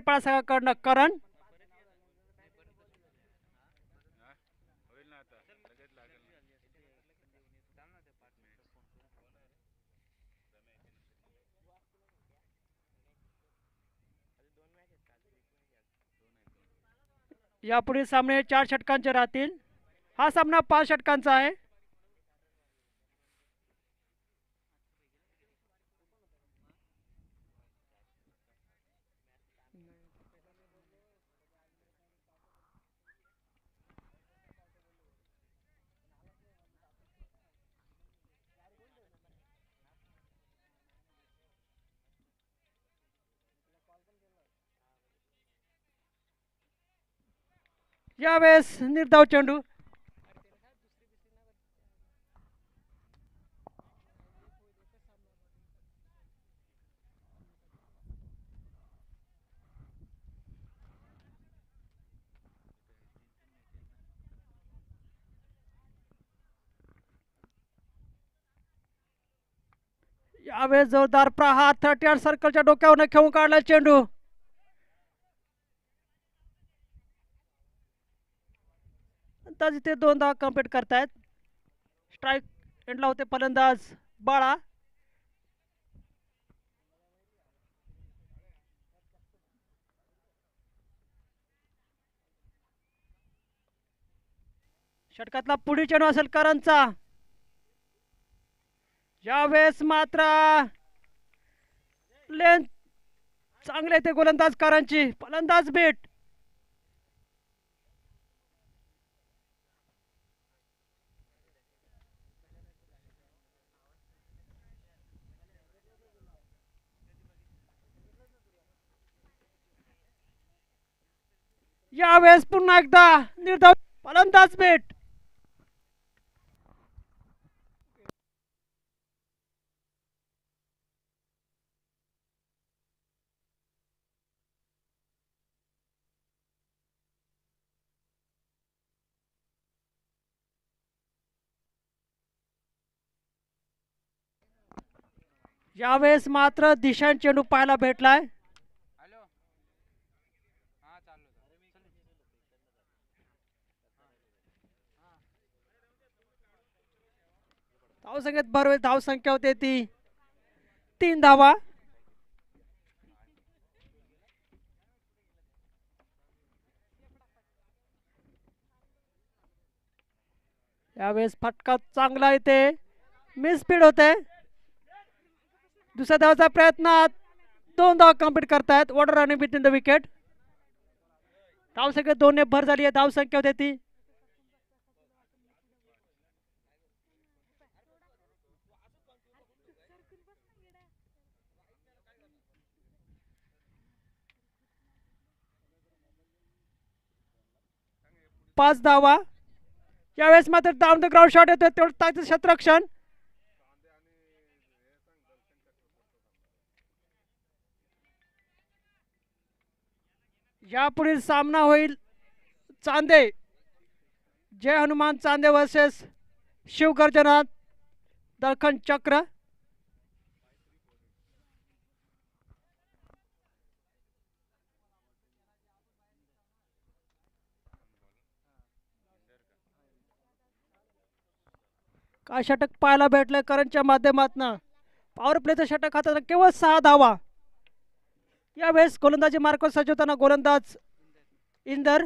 नेपाळ संघाकडनं करण. यापुढील सामने 4 षटकांचे राहतील. हा सामना 5 षटकांचा आहे. यावेळेस निर्धाव चेंडू. यावेळेस जोरदार प्रहार 38 सर्कलच्या डोक्यावर खेळून काढला चेंडू. अंदाज इथे 2 कंप्लीट करतायत. स्ट्राईक एंडला होते फलंदाज बाळा. षटकातला पुढील चेंडू असेल करणचा. यावेळेस मात्र लेंथ चांगले ते गोलंदाज करणची. फलंदाज बीट. यावेळेस पुन्हा एकदा निर्धाव. फलंदाज बीट. यावेळेस मात्र दिशान चेंडू पाहायला भेटलाय. धावसंख्येत भर होईल. धावसंख्या होते ती 3 धावा. यावेळेस फटका चांगला येते. मिस स्पीड होते. दुसऱ्या धावाचा प्रयत्न. 2 धावा कंप्लीट करतायत. Order running between the wicket. धावसंख्येत 2 ने भर झाली आहे. धावसंख्या होते ती 5 धावा. यावेळेस मात्र डाऊन द ग्राउंड शॉट येतो. तेवढं ताकदीचं क्षेत्ररक्षण. यापुढील सामना होईल चांदे. जय हनुमान चांदे वर्सेस शिवगर्जना दळखंड चक्र. काय षटक पाहायला भेटलं करणच्या माध्यमातून. पॉवर प्लेचं षटक हातात केवळ 6 धावा. यावेळेस गोलंदाजी मार्कवर सज्ज होताना गोलंदाज इंदर.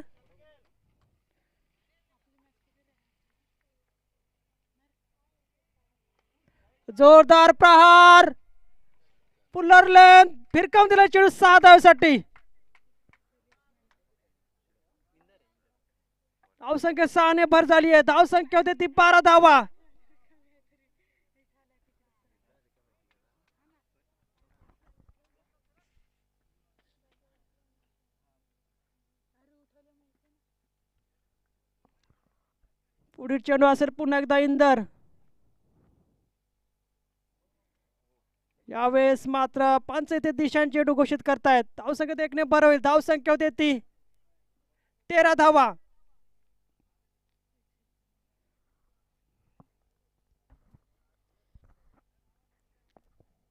जोरदार प्रहार. पुलर लेंथ फिरकावून दिला चेंडू 6 धावेसाठी. धावसंख्या 6 ने भर झाली आहे. धावसंख्या होते ती 12 धावा. पुढील चेंडू असेल पुन्हा एकदा इंदर. यावेळेस मात्र पंच येथे दिशांचे चेंडू घोषित करतायत. धावसंख्येत 1 ने भर होईल. धावसंख्या होते ती 13 धावा.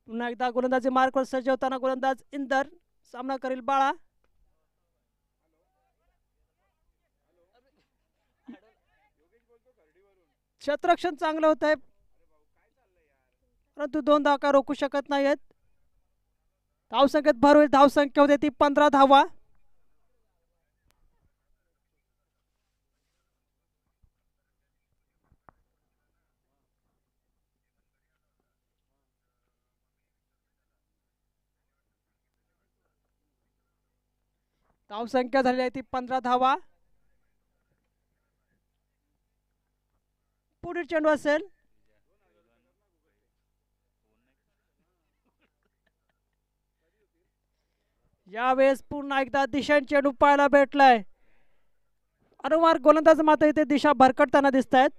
पुन्हा एकदा गोलंदाजी मार्कवर सज्ज होताना गोलंदाज इंदर. सामना करील बाळा. क्षेत्ररक्षण चांगलं होत आहे, परंतु दोन धावा काय रोखू शकत नाहीत. धावसंख्येत भर होईल. धावसंख्या होते ती 15 धावा. धावसंख्या झाली आहे ती 15 धावा. पुढील चेंडू असेल. यावेळेस पुन्हा एकदा दिशांनी चेंडू पाहायला भेटलाय. वारंवार गोलंदाज मात्र इथे दिशा भरकटताना दिसत आहेत.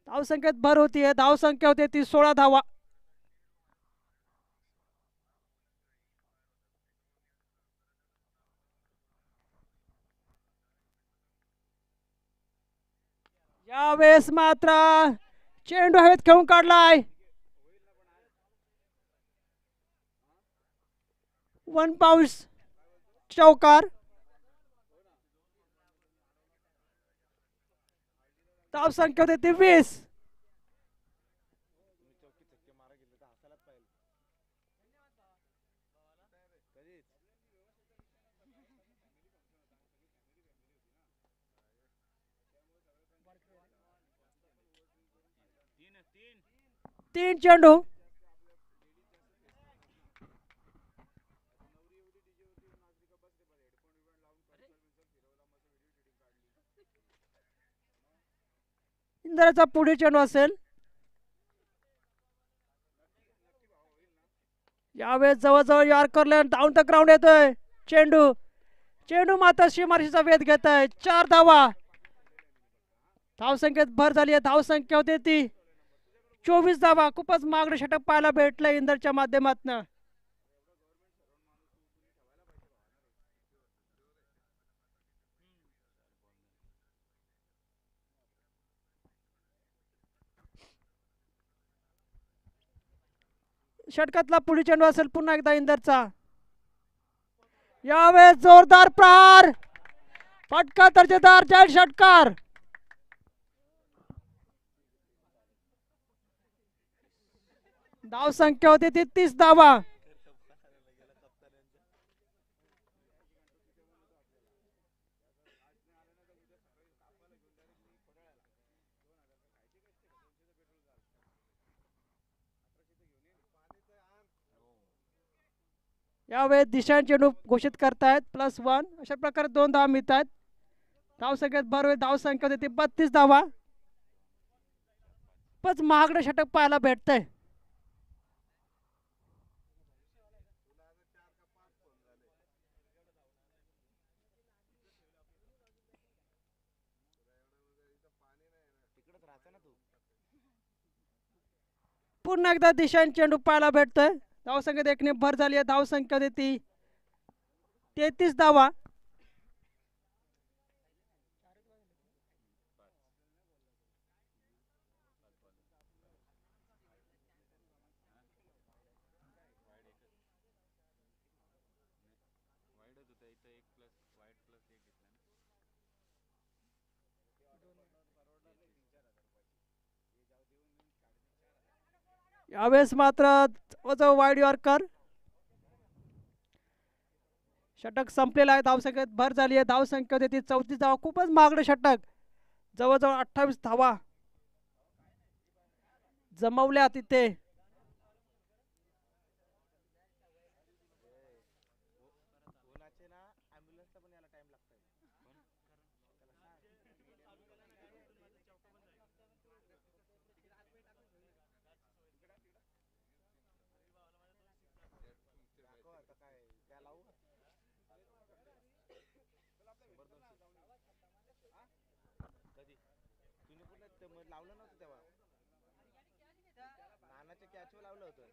धावसंख्येत भर होतीये. धावसंख्या होते ती 16 धावा. यावेळेस मात्र चेंडू हवेत खेळून काढलाय. 1 बाउन्स चौकार. धावसंख्या होते ती 20. तीन चेंडू. इंद्राचा पुढील चेंडू असेल. यावेळेस जवळजवळ यॉर्करला डाऊन द ग्राउंड येतोय चेंडू. चेंडू मात्र सीमारेषेचा वेध घेत आहे. 4 धावा. धावसंख्येत भर झाली आहे. धावसंख्या होते ती 24 धावा. खूपच मागणं षटक पाहायला भेटलं इंदरच्या माध्यमातून. षटकातला पुढील चेंडू असेल पुन्हा एकदा इंदरचा. यावेळेस जोरदार प्रहार. फटका दर्जेदार जाईल षटकार. धावसंख्या होती ती 30 धावा. यावेळेस दिशांनी चेंडू घोषित करतायत +1. अशा प्रकारे 2 धावा मिळत आहेत. धावसंख्येत भर होईल. धावसंख्या होती 32 धावा. खूपच महागडं षटक पाहायला भेटतंय. पुन्हा एकदा दिशांनी चेंडू पाहायला भेटतोय. धावसंख्येत एकने भर झाली आहे. धावसंख्या देती 33 धावा. यावेळेस मात्र जवळजवळ वाईड यॉर्कर. षटक संपलेलं आहे. धावसंख्येत भर झाली आहे. धावसंख्या होती 34 धावा. खूपच महागडं षटक. जवळजवळ 28 धावा जमवल्या तिथे. लावलं नव्हतं तेव्हा नानाच्या कॅचवर लावलं होतं.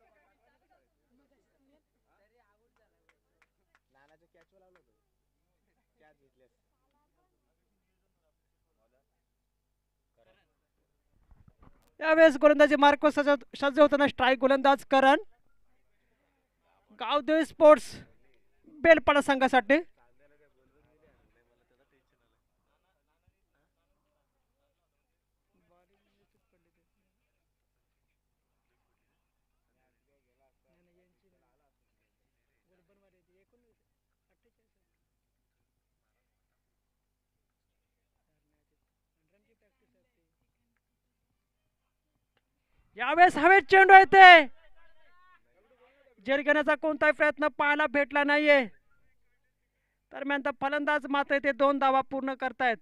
नानाच्या कॅचवर लावलं होतं. कॅच घेतल्यास यावेळेस गोलंदाजी मार्क सज्ज होताना स्ट्राईक गोलंदाज करण. गावदेवी स्पोर्ट्स बेलपाडा संघासाठी. यावेळेस हवेत चेंडू येते, झेल घेण्याचा कोणताही प्रयत्न पाहायला भेटला नाहीये. दरम्यान फलंदाज मात्र ते 2 धावा पूर्ण करतायत.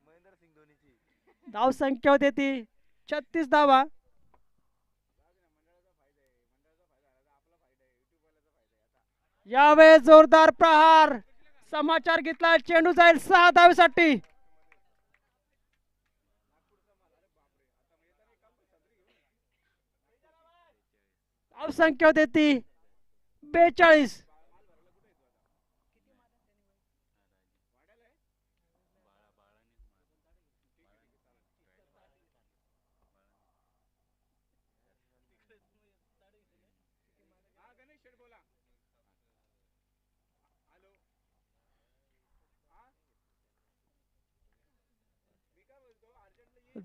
महेंद्र सिंग धोनीची. धाव संख्या होती ती 36 धावा. यावेळेस जोरदार प्रहार, समाचार घेतला, चेंडू जाईल 6 धावेसाठी. धाव संख्या होती ती 42.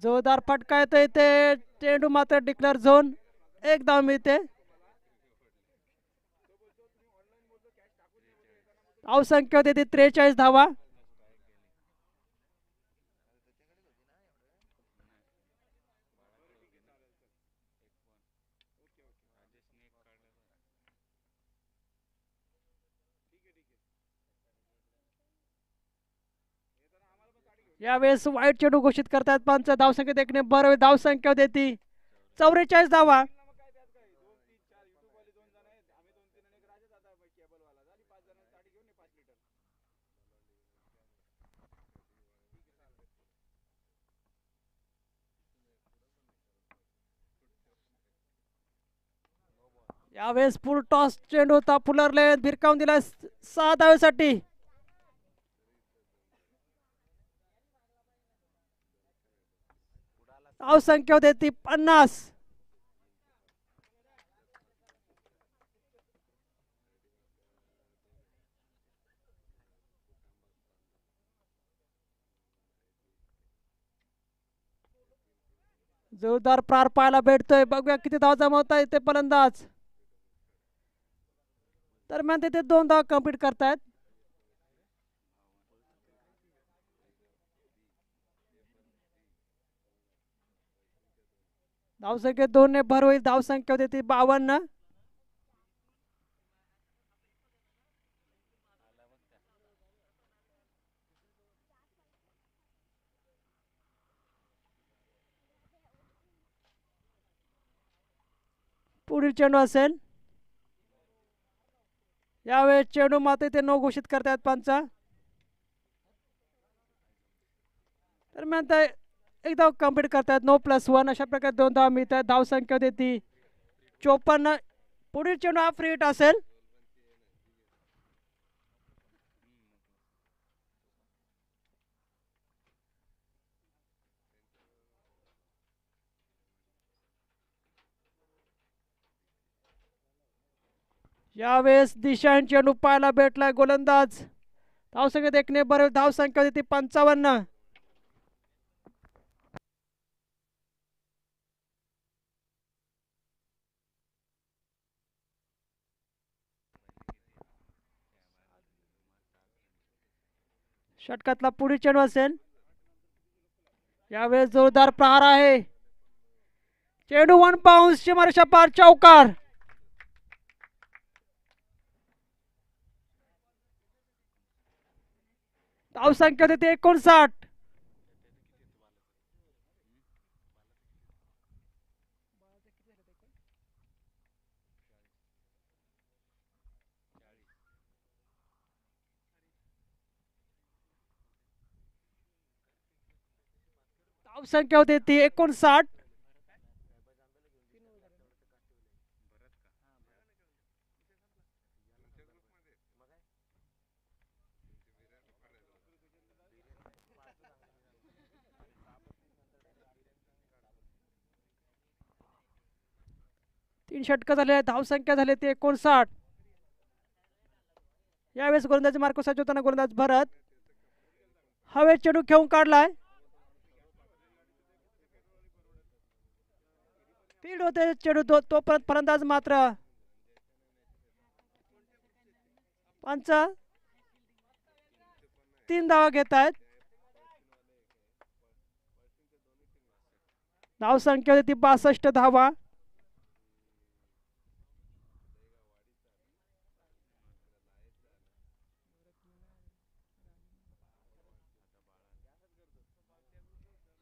जोरदार फटका येतो इथे, चेंडू मात्र डिक्लेअर झोन, 1 धाव मिळते. धाव संख्या होती ती 43 धावा. यावेळेस वाईट चेंडू घोषित करतात पंच. धावसंख्या देखणे बरोबर, धावसंख्या देती 44 धावा. यावेळेस फुल टॉस चेंडू होता, फुलरले भिरकावून दिला 6 धावेसाठी. धाव संख्या होती ती 50. जोरदार प्रार पाहायला भेटतोय, बघूया किती धाव जमवता येते फलंदाज. दरम्यान तिथे 2 धाव कंप्लीट करतायत. धावसंख्या 2 ने भर होईल, धावसंख्या होती ती 52. पुढील चेंडू असेल. यावेळेस चेंडू मात्र ते नो घोषित करतायत पंच. दरम्यान ते 1 धाव कंप्लीट करतायत, 9+1 अशा प्रकारे 2 धाव मिळतात. धाव संख्या होती 54. पुढील चेंडू हा फ्री हिट असेल. यावेळेस दिशांन चेंडू पाहायला भेटलाय गोलंदाज. धावसंख्या देखणे बरोबर, धावसंख्या होती 55. षटकातला पुढील चेंडू असेल. यावेळेस जोरदार प्रहार आहे, चेंडू 1 बाउन्स, सीमारेषा पार, चौकार. धाव संख्या होती 59. धाव संख्या होती ती 59. तीन षटक झाले, धावसंख्या झाली ती 59. यावेळेस गोलंदाजी मार्को होताना गोलंदाज भरत हवे चेंडू घेऊन काढलाय. फील्ड होते चेंडू, तोपर्यंत फलंदाज मात्र पंच 3 धावा घेत आहेत. धावसंख्या होती 62 धावा.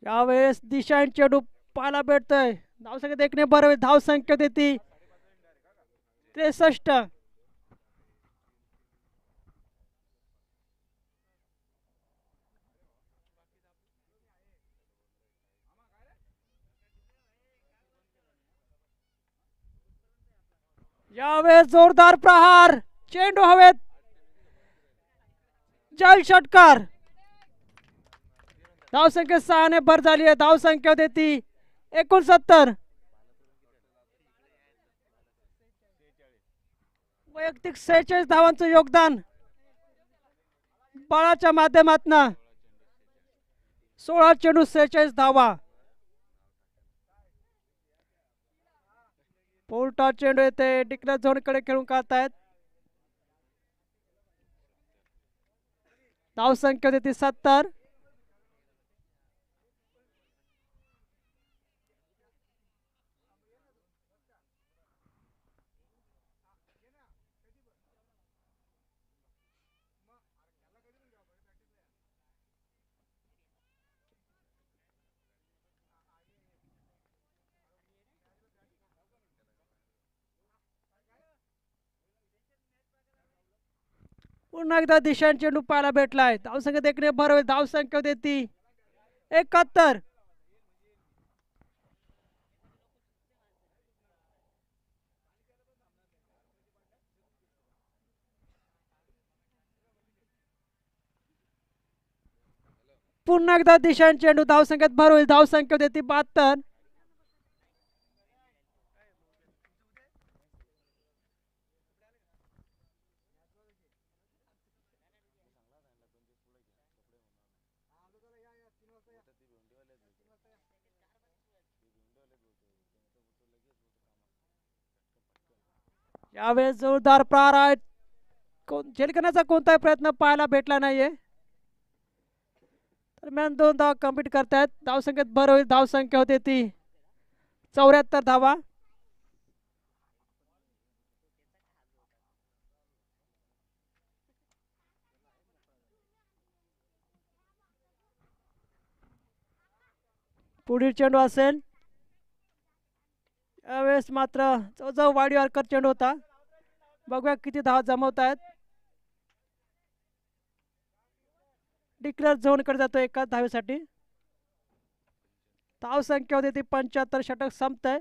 यावेळेस दिशा चेंडू पाहायला भेटतोय. धावसंख्या देखणे बरोबर. धावसंख्या देती 63. यावेळेस जोरदार प्रहार. चेंडू हवेत. जल षटकार. धावसंख्या 6 ने भर झाली आहे. धावसंख्या देती 69. वैयक्तिक 46 धावांचं योगदान बाळाच्या माध्यमातून. 16 चेंडू 46 धावा. पोल्टा चेंडू येते. डिक्लेअर झोन कडे खेळून काढतायत. धावसंख्या देते 70. पुन्हा एकदा दिशांनी चेंडू पाहायला भेटलाय. धावसंख्या देखणे बरोबर. धावसंख्या देती 71. पुन्हा एकदा दिशांनी चेंडू धावसंख्येत भर होईल. धावसंख्या देती 72. यावेळेस जोरदार प्रहार आहे. झेल करण्याचा कोणताही प्रयत्न पाहायला भेटला नाहीये. दरम्यान 2 धावा कंप्लीट करतायत. धावसंख्येत भर होईल. धावसंख्या होते ती 74 धावा. पुढील चेंडू असेल. यावेळेस मात्र जवळजवळ वाडीवारकर चेंडू होता. बघूया किती धावा जमवत आहेत. डिक्लेअर झोन कडे जातो एकाच धावेसाठी. धावसंख्या होती ती 75. षटक संपतंय.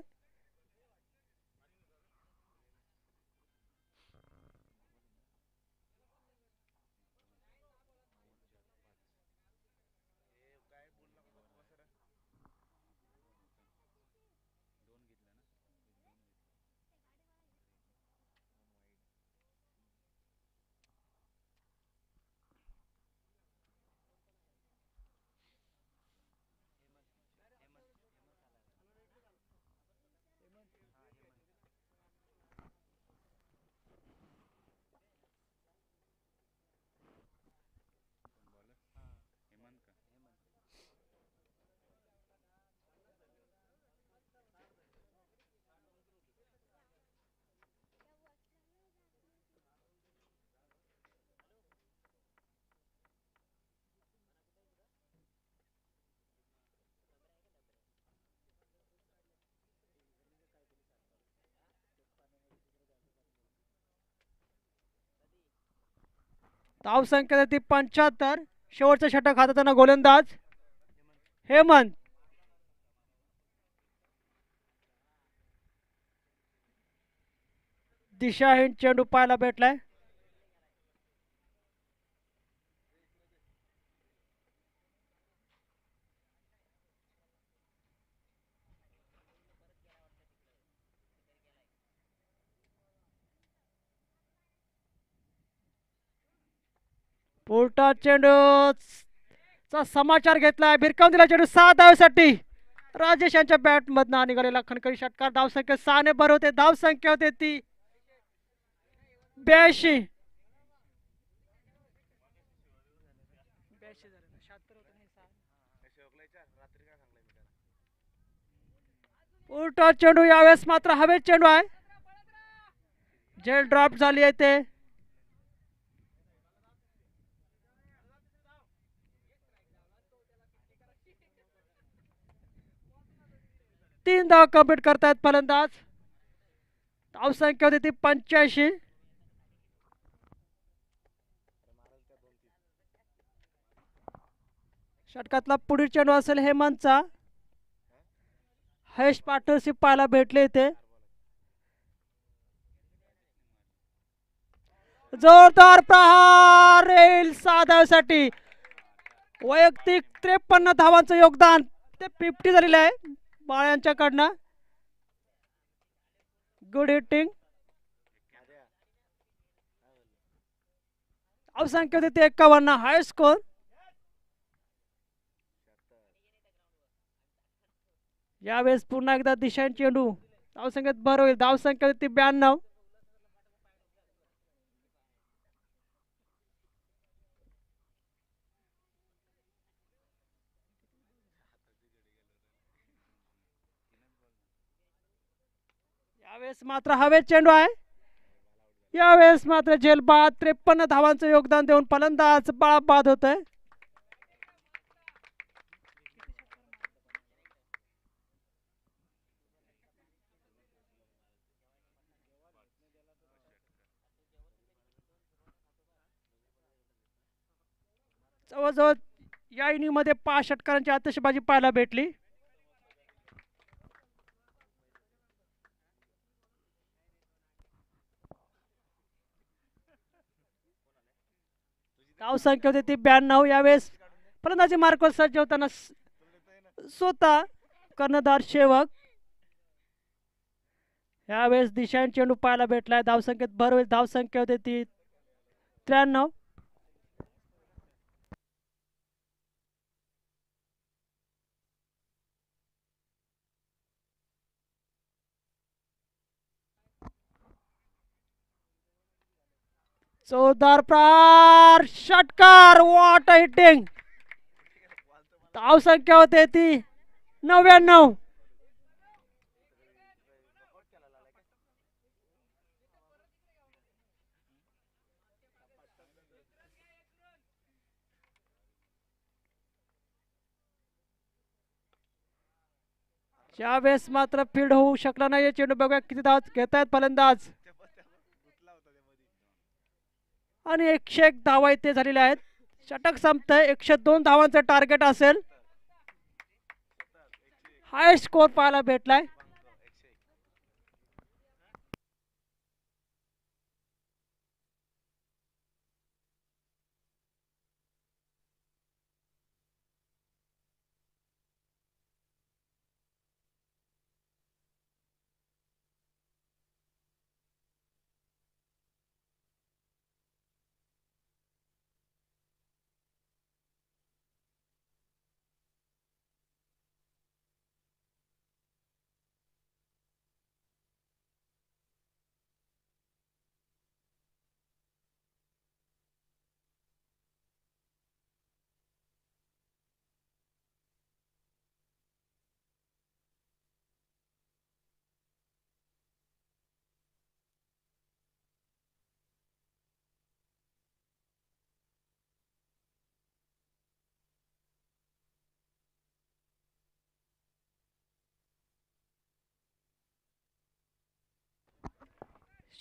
धावसंख्या ती 75. शेवटचं षटक हाताळताना गोलंदाज हेमंत. दिशाहीन चेंडू पाहायला भेटलाय. पोल्टा चेंडू चा समाचार घेतलाय. भिरकावून दिला चेंडू 6 धावेसाठी. राजेश यांच्या बॅट मधनं निघालेला खणखरी षटकार. धावसंख्या 6 ने भर होते. धावसंख्या होते ती 82. रात्री काय सांगलाय मी त्याला. उलटा चेंडू, यावेळेस मात्र हवेत चेंडू आहे. जेल ड्रॉप झाली आहे ते. तीन धाव कंप्लीट करतायत फलंदाज. धावसंख्या होती ती 85. षटकातला पुढील चेंडू असेल हेमंतचा. हॅश पार्टनरशिप पाहायला भेटले इथे. जोरदार प्रहार येईल 6 धावांसाठी. वैयक्तिक 53 धावांचं योगदान, ते 50 झालेलं आहे बाळ यांच्याकडनं. Good heating. धावसंख्या होती ती 51. हाय स्कोर. यावेळेस पुन्हा एकदा दिशांन चेंडू. धावसंख्येत भर होईल. धावसंख्या होती 92. यावेळेस मात्र हवेत चेंडू आहे. यावेळेस मात्र झेलबाद 53 धावांचं योगदान देऊन फलंदाज बाद होत आहे. जवळजवळ या इनिंग मध्ये 5 षटकारांची आतषबाजी पाहायला भेटली. धावसंख्या होती ती 92. यावेळेस फलंदाजी मार्कवर सज्ज होताना स्वतः कर्णधार सेवक. यावेळेस दिशांन चेंडू पाहायला भेटलाय. धावसंख्येत भर होईल. धावसंख्या होती ती 93. जोरदार प्रहार, षटकार. What hitting. धावसंख्या होते ती 99. यावेळेस मात्र फील्ड होऊ शकला नाही. चेंडू बघूया किती धाव घेतायत फलंदाज. आणि 101 धावा इथे झालेल्या आहेत. षटक संपतंय. 102 धावांचं टार्गेट असेल. हाय स्कोर पाहायला भेटलाय.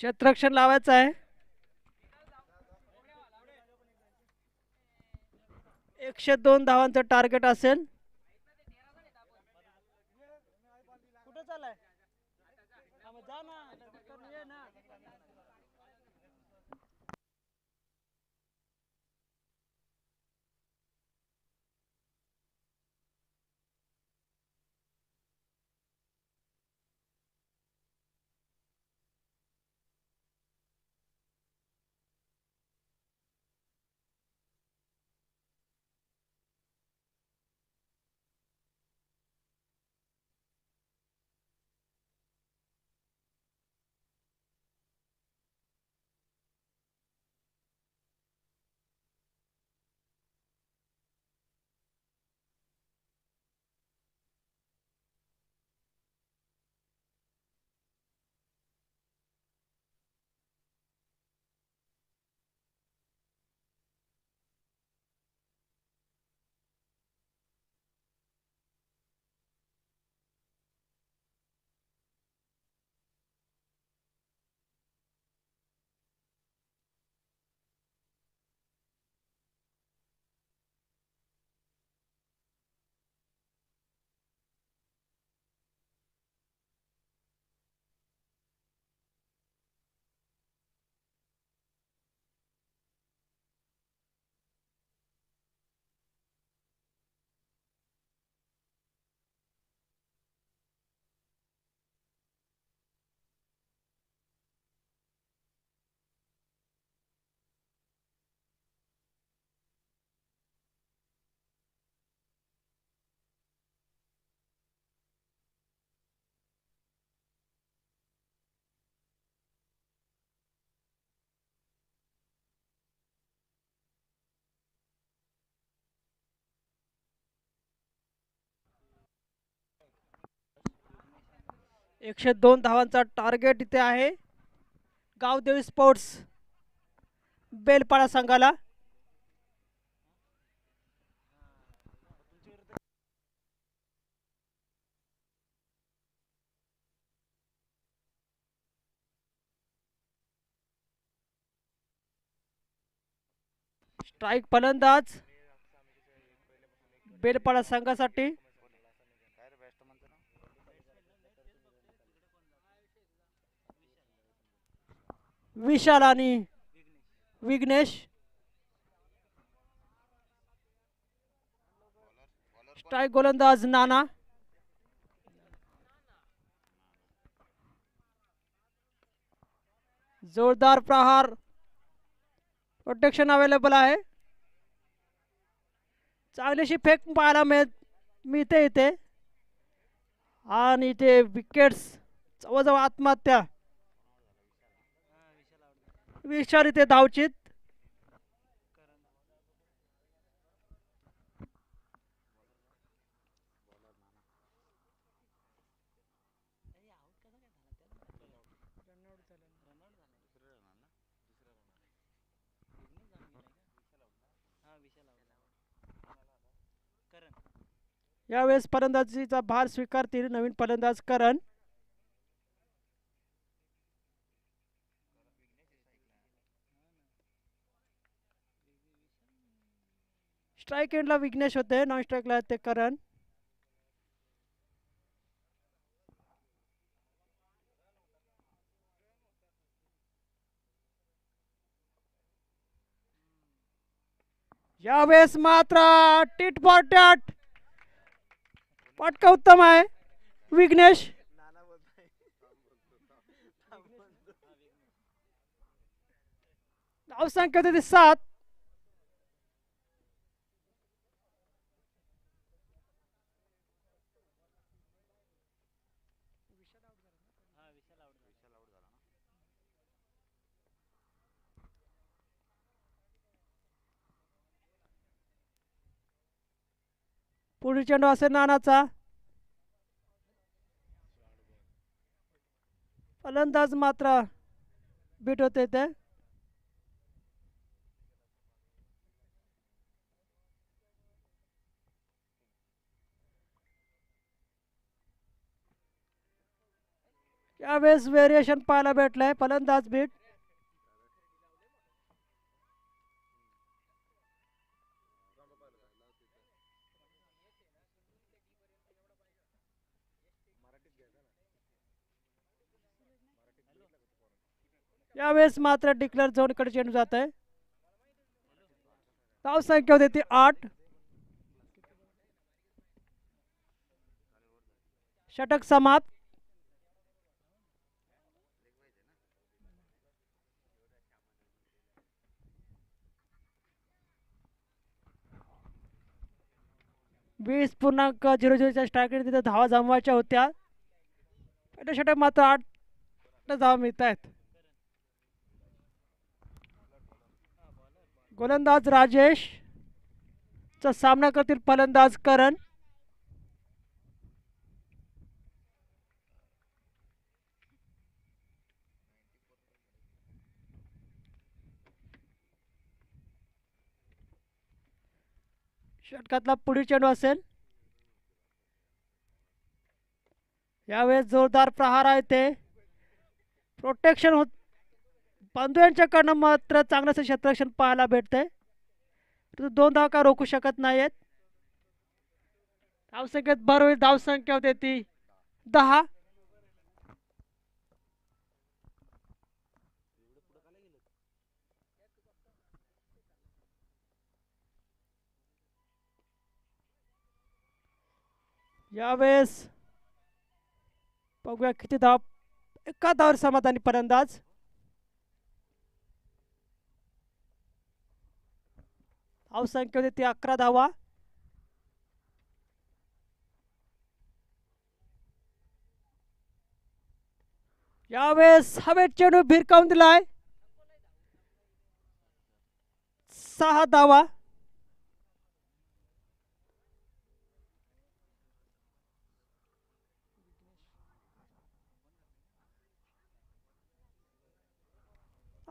क्षेत्ररक्षण लावायचं आहे. 102 धावांचं टार्गेट असेल. कुठे चाललाय? जा ना. 102 धावांचा टार्गेट इथे आहे गावदेवी स्पोर्ट्स बेलपाडा संघाला. स्ट्राईक फलंदाज बेलपाडा संघासाठी. काय रे बॅट्समनचं नाव? विशाल आणि विघ्नेश. स्ट्राईक गोलंदाज नाना. जोरदार प्रहार. प्रोटेक्शन अवेलेबल आहे. चांगलीशी फेक पाहायला मिळते इथे. आणि इथे विकेट्स जवळजवळ आत्महत्या. विशाल इथे धावचित. यावेळेस फलंदाजीचा भार स्वीकारतील नवीन फलंदाज करण. स्ट्राईक एंडला विघ्नेश होते, नॉन स्ट्राईकला ते करण. यावेळेस मात्र टिट फॉर टॅट. पटका उत्तम आहे विघ्नेश. नाना बोलतोय. धावसंख्या होती 7. पुढील चेंडू असेल नानाचा. फलंदाज मात्र बीट होते ते. यावेळेस व्हेरिएशन पाहायला भेटलंय. फलंदाज बीट. यावेळेस मात्र डिक्लेअर झोनकडे चेंडू जात आहे. धावसंख्या होती ती 8. षटक समाप्त. .00च्या स्ट्राईक तिथे धावा जमवायच्या होत्या. पहिल्या षटक मात्र 8 धावा मिळत आहेत. गोलंदाज राजेश चा सामना करतील फलंदाज करण. षटकातला पुढील चेंडू असेल. यावेळेस जोरदार प्रहार आहे ते. प्रोटेक्शन होत बंधू यांच्याकडनं मात्र चांगलंच क्षेत्ररक्षण पाहायला भेटतंय. 2 धावा का रोखू शकत नाहीत. धावसंख्येत भर होईल. धावसंख्या होते ती 10. यावेळेस बघूया किती धाव. एका धावावर समाधानी फलंदाज. धावसंख्या होती ती 11 धावा. यावेळेस हवेत चेंडू भिरकावून दिलाय. 6 धावा.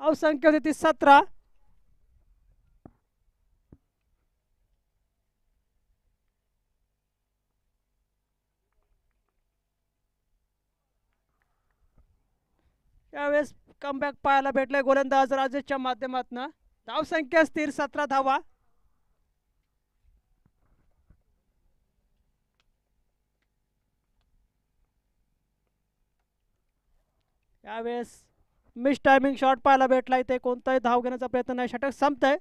धावसंख्या होती ती 17. यावेळेस कमबॅक पाहायला भेटले गोलंदाज राजेशच्या माध्यमातून. धावसंख्या स्थिर 17 धावा. यावेळेस मिस टायमिंग शॉट पाहायला भेटला. इथे कोणताही धाव घेण्याचा प्रयत्न नाही. षटक संपतंय.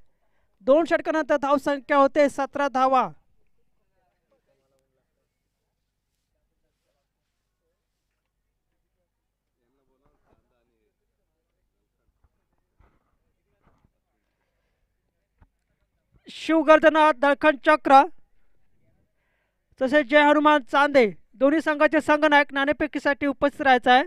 2 षटकानंतर धावसंख्या होते 17 धावा. शिवगर्जना दळखंड चक्र तसेच जय हनुमान चांदे दोन्ही संघाचे संघनायक नाणेफेकीसाठी उपस्थित राहायचं आहे.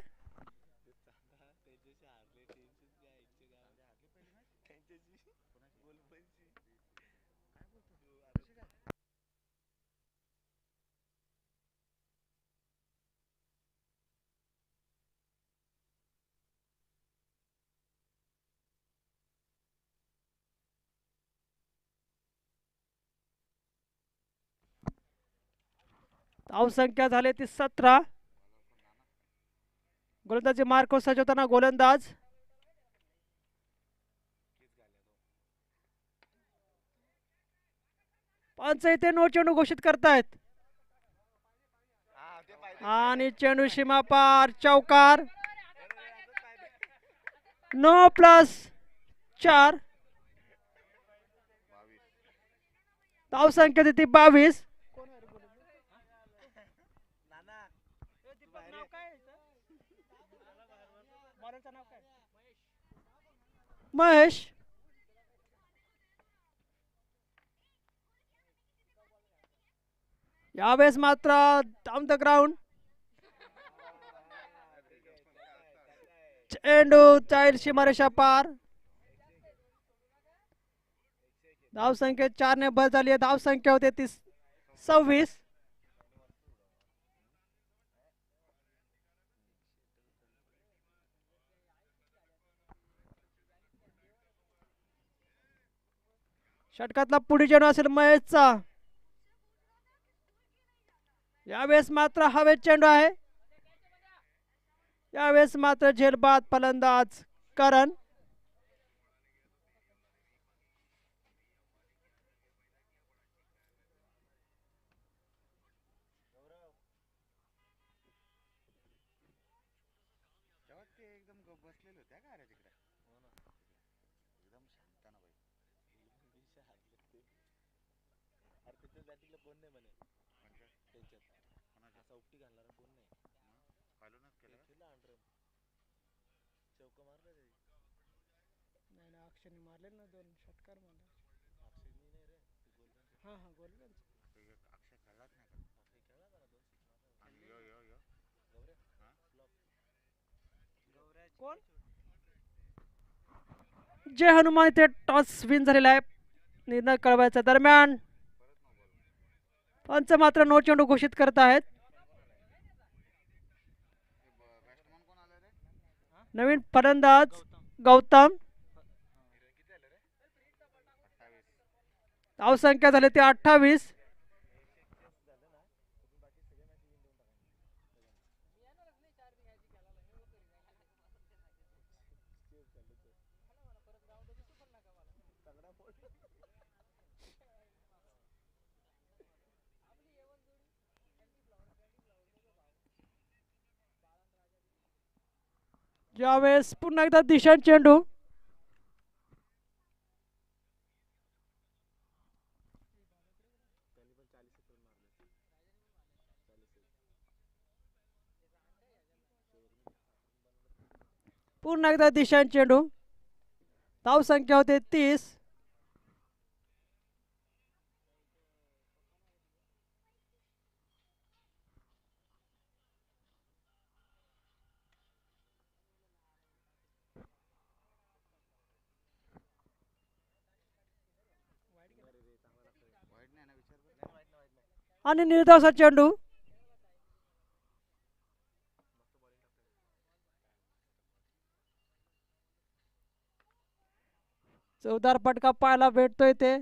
धावसंख्या झाली ती 17. गोलंदाजी मार्क सजवताना गोलंदाज पंच इथे नो चेंडू घोषित करतायत आणि चेंडू सीमा पार. चौकार. 9+4. धावसंख्या ती 22. महेश. यावेळेस मात्र डाऊन द ग्राउंड. चेंडू चाइल्ड सीमारेषा पार. धावसंख्या 4 ने भर झाली आहे. धावसंख्या होते ती 26. षटकातला पुढील चेंडू असेल महेशचा. यावेळेस मात्र हवेत चेंडू आहे. यावेळेस मात्र झेलबाद फलंदाज करण. एकदम बसलेले होते का रे तिकडे. एकदम शांताना बाई. त्याच्या बॅटिंगला कोण नाही म्हणे त्याच्यात असा उपटी घालणारा कोण नाही. पालूनच केलं केला अंडर चौका मारला रे. नाही ना अक्षरने मारले ना 2 षटकार मारले. अक्षयनी नाही रे गोलरनचे. हां हां गोलरनचे. अक्षय खेळलाच नाही का. अक्षय खेळला का ना 2 सिक्स मारला. आणि यो यो यो गौरे हां फ्लॉप. गौरे कोण. जय हनुमान इथे टॉस विन झालेला आहे. निर्णय कळवायच्या दरम्यान पंच मात्र नो चेंडू घोषित करत आहेत. बॅट्समन कोण आले रे. नवीन फलंदाज गौतम. धावसंख्या झाली ती 28. यावेळेस पुन्हा एकदा दिशांत चेंडू. पुन्हा एकदा दिशांत चेंडू. धावसंख्या होते 30. आणि निर्धावसा चेंडू. जोरदार फटका पाहायला भेटतोय ते,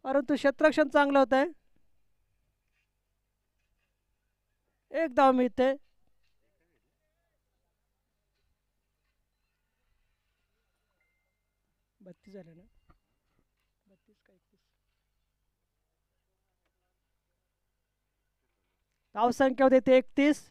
परंतु क्षेत्ररक्षण चांगलं होत आहे. एक धाव मिळते. बत्तीस झाले ना, 32 का 31. धावसंख्या होते ते 31.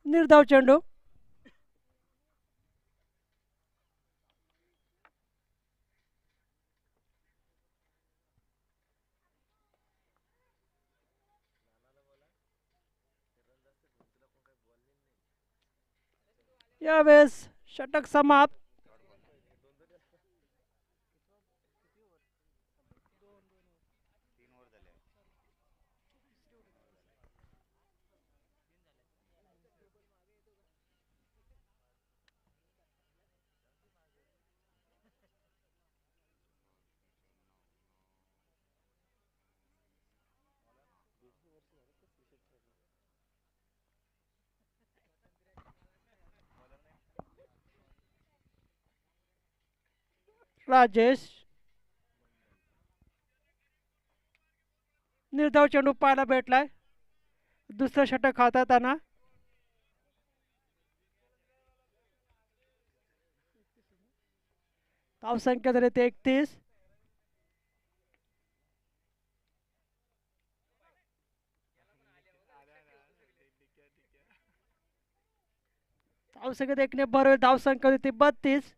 निर्धाव चेंडू. यावेळेस षटक समाप्त. राजेश. निर्धाव चेंडू पाहायला भेटलाय. दुसरं षटक हाताळताना. धावसंख्या झाली ते 31. धावसंख्या देखने बरोबर धावसंख्या होती 32.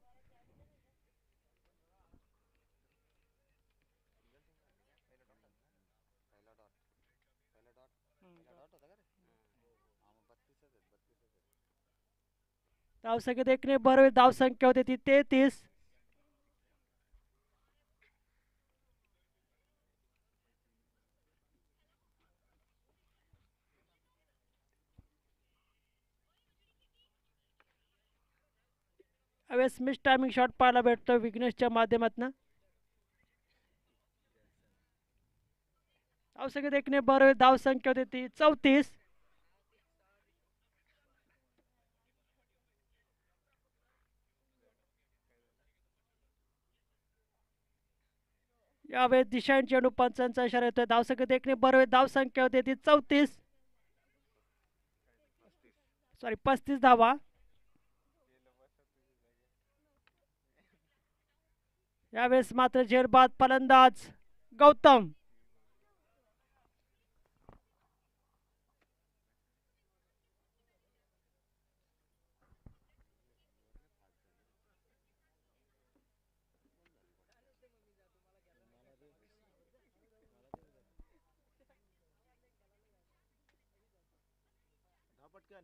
धावसंख्या देखने बरोबर धावसंख्या होती ती 33. यावेळेस मिस टायमिंग शॉट पाहायला भेटतो विघ्नेशच्या माध्यमातून. धावसंख्या देखने बरोबर धावसंख्या होती ती 34. यावेळेस दिशांन चेंडू पंचांचा इशारा येतोय. धावसंख्या देखने बरोबर धावसंख्या होती ती 34. सॉरी 35 धावा. यावेळेस मात्र झेलबाद फलंदाज गौतम. धाव पटकन.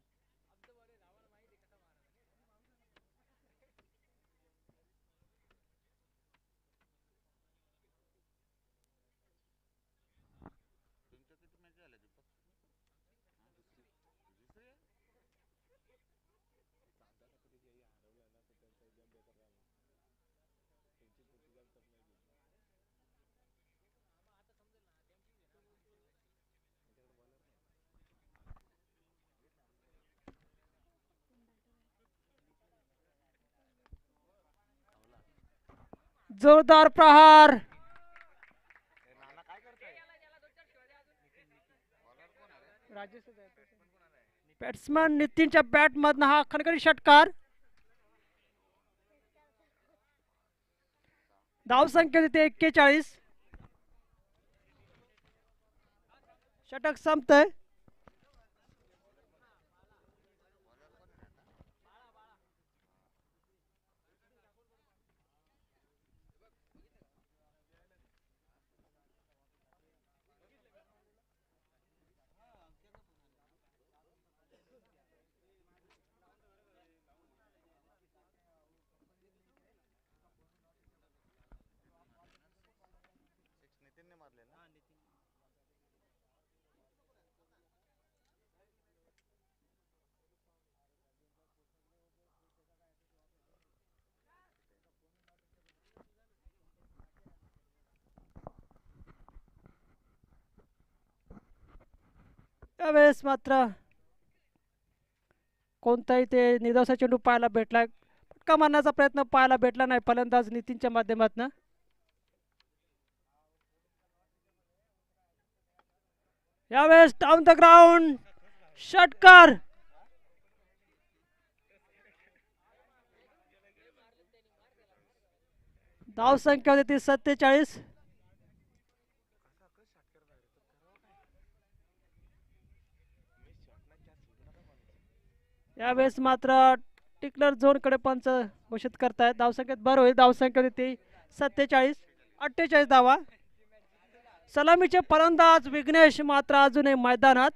तुमच्या किती मॅच झाल्या दीपक? दुसरी दुसरी आहे? चांदाला कधी जे हरवलं ना तर त्यांचा एकदम बेकार झाला. त्यांची पोर्तुगाल कप नाही जिंकली. त्यांच्याकडे बॉलर नाही. धावला. जोरदार प्रहार. ए, नाना काय करताय? बॉलर कोण आहे रे? बॅट्समन नितीनच्या बॅट मधन हा खणखणी षटकार. धावसंख्या होती 41. षटक संपतंय. सिक्स नितीनने मारले ना? यावेळेस मात्र कोणताही ते निर्धावसा चेंडू पाहायला भेटला, फटका मारण्याचा प्रयत्न पाहायला भेटला नाही फलंदाज नितीनच्या माध्यमातून. यावेळेस डाऊन द ग्राउंड षटकार. धाव संख्या होती ती 47. यावेळेस मात्र टिकलर झोन कडे पंच घोषित करतायत. धावसंख्येत भर होईल. धावसंख्या होती ती 47. 48 धावा. सलामीचे फलंदाज विघ्नेश मात्र अजूनही मैदानात.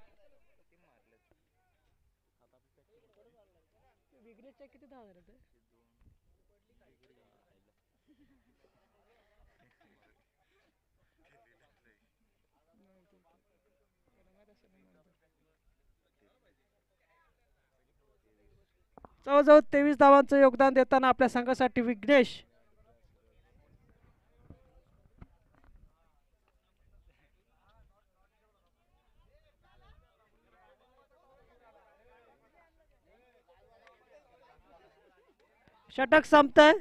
जवळजवळ 23 धावांचं योगदान देताना आपल्या संघासाठी विघ्नेश. षटक संपतंय.